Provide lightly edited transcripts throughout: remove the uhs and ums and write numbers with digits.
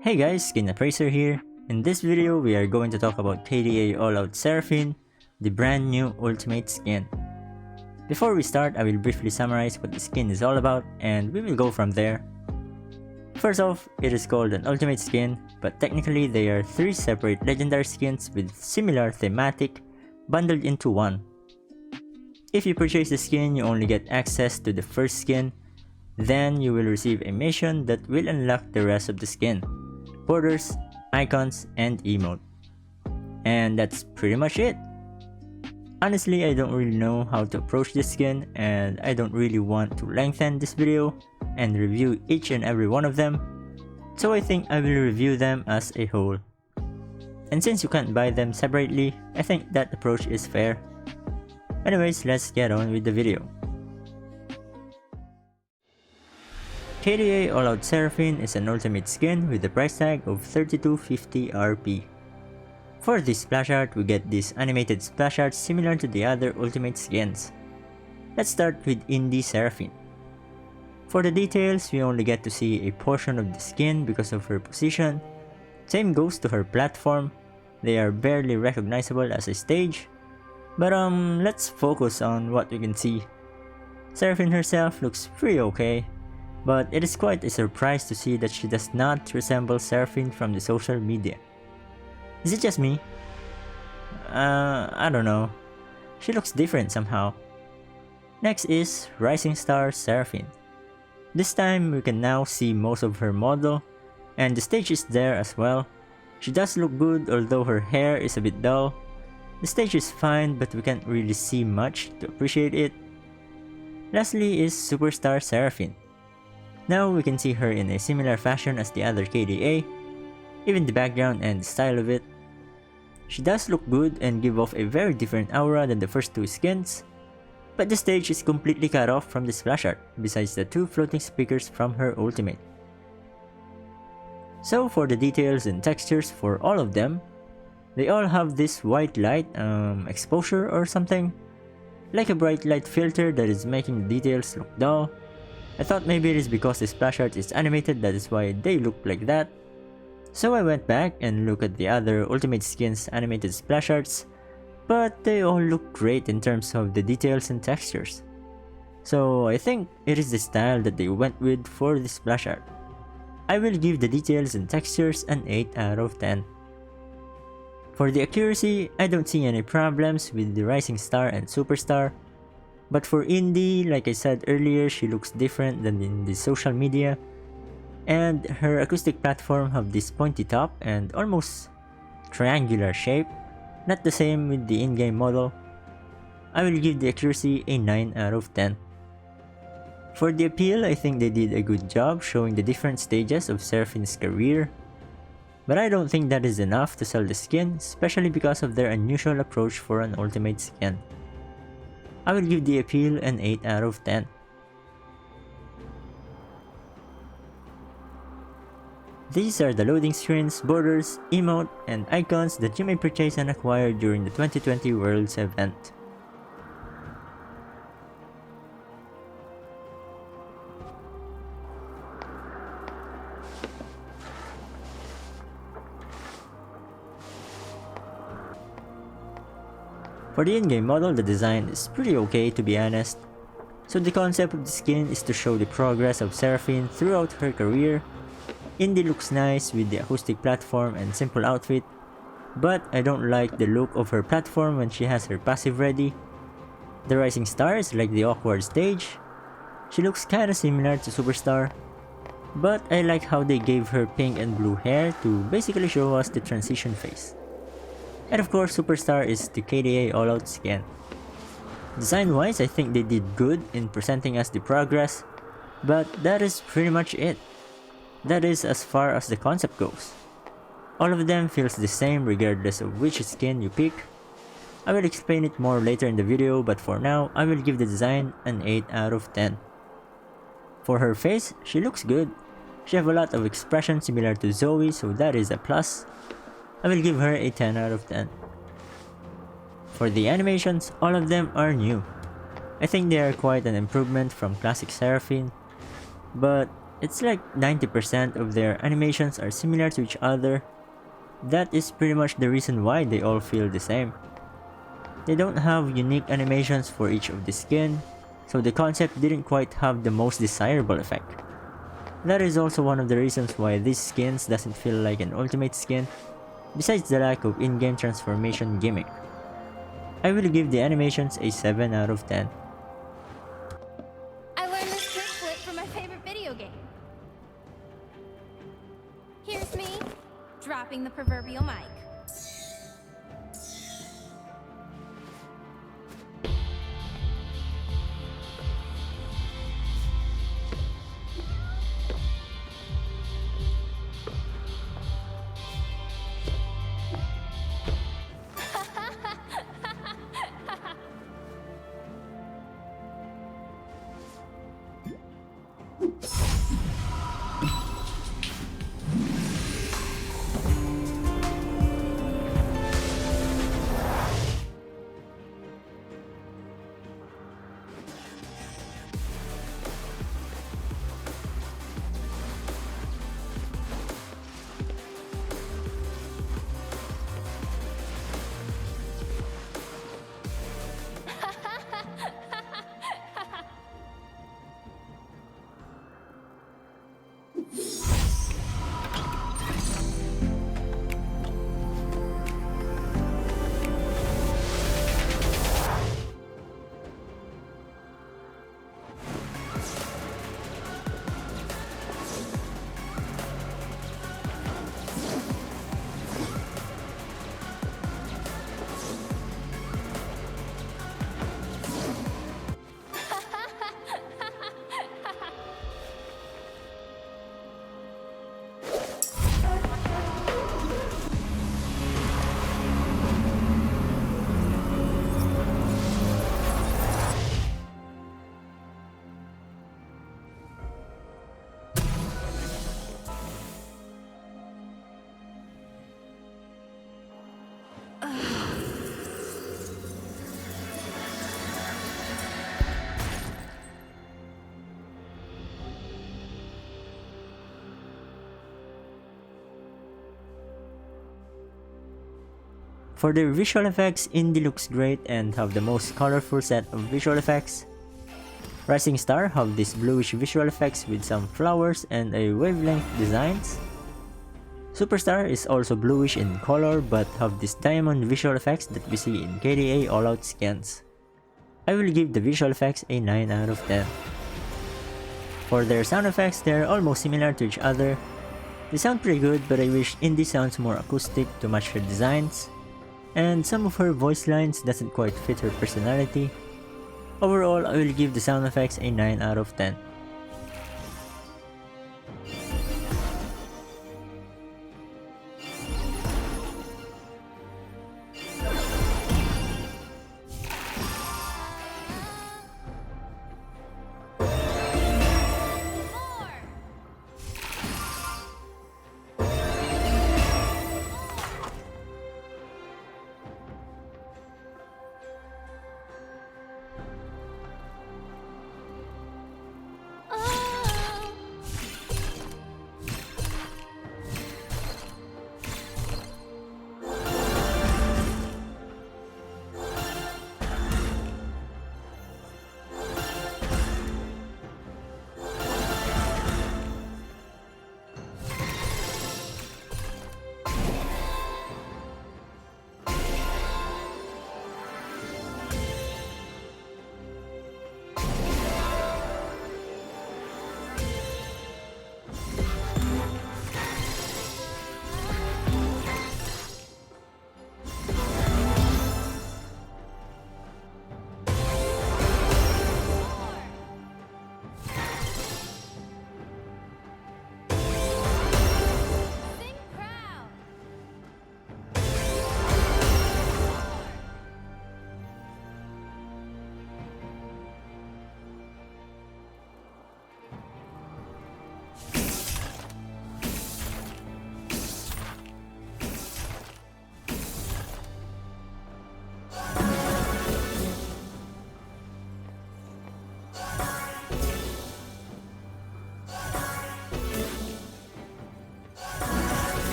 Hey guys, Skin Appraiser here. In this video, we are going to talk about KDA All Out Seraphine, the brand new ultimate skin. Before we start, I will briefly summarize what the skin is all about and we will go from there. First off, it is called an ultimate skin, but technically they are 3 separate legendary skins with similar thematic bundled into one. If you purchase the skin, you only get access to the first skin, then you will receive a mission that will unlock the rest of the skin, borders, icons, and emote. And that's pretty much it. Honestly, I don't really know how to approach this skin and I don't really want to lengthen this video and review each and every one of them, so I think I will review them as a whole. And since you can't buy them separately, I think that approach is fair. Anyways, let's get on with the video. KDA All Out Seraphine is an ultimate skin with a price tag of 3250 Rp. For this splash art, we get this animated splash art similar to the other ultimate skins. Let's start with Indie Seraphine. For the details, we only get to see a portion of the skin because of her position. Same goes to her platform. They are barely recognizable as a stage. But let's focus on what we can see. Seraphine herself looks pretty okay, but it is quite a surprise to see that she does not resemble Seraphine from the social media. Is it just me? I don't know. She looks different somehow. Next is Rising Star Seraphine. This time we can now see most of her model, and the stage is there as well. She does look good, although her hair is a bit dull. The stage is fine, but we can't really see much to appreciate it. Lastly is Superstar Seraphine. Now we can see her in a similar fashion as the other KDA, even the background and the style of it. She does look good and give off a very different aura than the first 2 skins, but the stage is completely cut off from the splash art, besides the 2 floating speakers from her ultimate. So for the details and textures for all of them, they all have this white light exposure or something, like a bright light filter that is making the details look dull. I thought maybe it is because the splash art is animated, that is why they look like that. So I went back and looked at the other ultimate skins animated splash arts, but they all look great in terms of the details and textures. So I think it is the style that they went with for the splash art. I will give the details and textures an 8 out of 10. For the accuracy, I don't see any problems with the Rising Star and Superstar. But for Indie, like I said earlier, she looks different than in the social media. And her acoustic platform have this pointy top and almost triangular shape. Not the same with the in-game model. I will give the accuracy a 9 out of 10. For the appeal, I think they did a good job showing the different stages of Seraphine's career. But I don't think that is enough to sell the skin, especially because of their unusual approach for an ultimate skin. I will give the appeal an 8 out of 10. These are the loading screens, borders, emote, and icons that you may purchase and acquire during the 2020 Worlds event. For the in-game model, the design is pretty okay to be honest. So the concept of the skin is to show the progress of Seraphine throughout her career. Indie looks nice with the acoustic platform and simple outfit, but I don't like the look of her platform when she has her passive ready. The Rising Star is like the awkward stage. She looks kinda similar to Superstar, but I like how they gave her pink and blue hair to basically show us the transition phase. And of course, Superstar is the KDA All Out skin. Design wise, I think they did good in presenting us the progress, but that is pretty much it. That is as far as the concept goes. All of them feels the same regardless of which skin you pick. I will explain it more later in the video, but for now, I will give the design an 8 out of 10. For her face, she looks good. She have a lot of expression similar to Zoe, so that is a plus. I will give her a 10 out of 10. For the animations, all of them are new. I think they are quite an improvement from classic Seraphine, but It's like 90% of their animations are similar to each other. That is pretty much the reason why they all feel the same. They don't have unique animations for each of the skin, so the concept didn't quite have the most desirable effect. That is also one of the reasons why these skins doesn't feel like an ultimate skin, besides the lack of in-game transformation gimmick. I will give the animations a 7 out of 10. I learned this trick flip from my favorite video game. Here's me, dropping the proverbial mic. For their visual effects, Indie looks great and have the most colorful set of visual effects. Rising Star have these bluish visual effects with some flowers and a wavelength designs. Superstar is also bluish in color but have these diamond visual effects that we see in KDA All Out skins. I will give the visual effects a 9 out of 10. For their sound effects, they are almost similar to each other. They sound pretty good, but I wish Indie sounds more acoustic to match her designs. And some of her voice lines doesn't quite fit her personality. Overall, I will give the sound effects a 9 out of 10.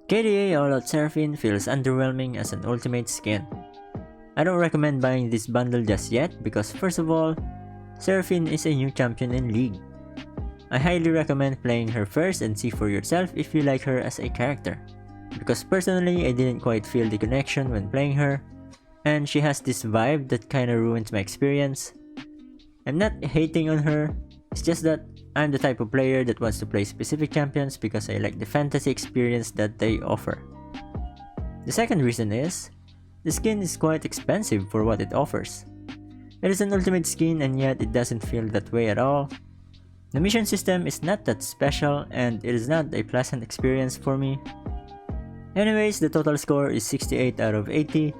KDA All Out Seraphine feels underwhelming as an ultimate skin. I don't recommend buying this bundle just yet because first of all, Seraphine is a new champion in League. I highly recommend playing her first and see for yourself if you like her as a character. Because personally, I didn't quite feel the connection when playing her, and she has this vibe that kinda ruins my experience. I'm not hating on her, it's just that I'm the type of player that wants to play specific champions because I like the fantasy experience that they offer. The second reason is, the skin is quite expensive for what it offers. It is an ultimate skin and yet it doesn't feel that way at all. The mission system is not that special and it is not a pleasant experience for me. Anyways, the total score is 68 out of 80.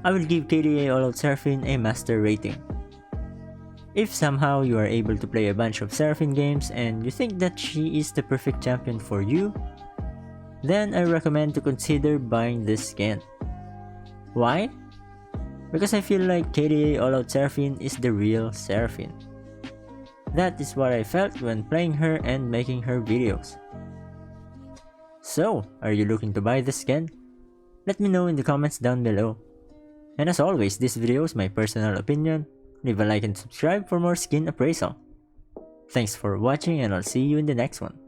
I will give KDA All Out Seraphine a master rating. If somehow you are able to play a bunch of Seraphine games and you think that she is the perfect champion for you, then I recommend to consider buying this skin. Why? Because I feel like KDA All Out Seraphine is the real Seraphine. That is what I felt when playing her and making her videos. So, are you looking to buy this skin? Let me know in the comments down below. And as always, this video is my personal opinion. Leave a like and subscribe for more skin appraisal. Thanks for watching and I'll see you in the next one.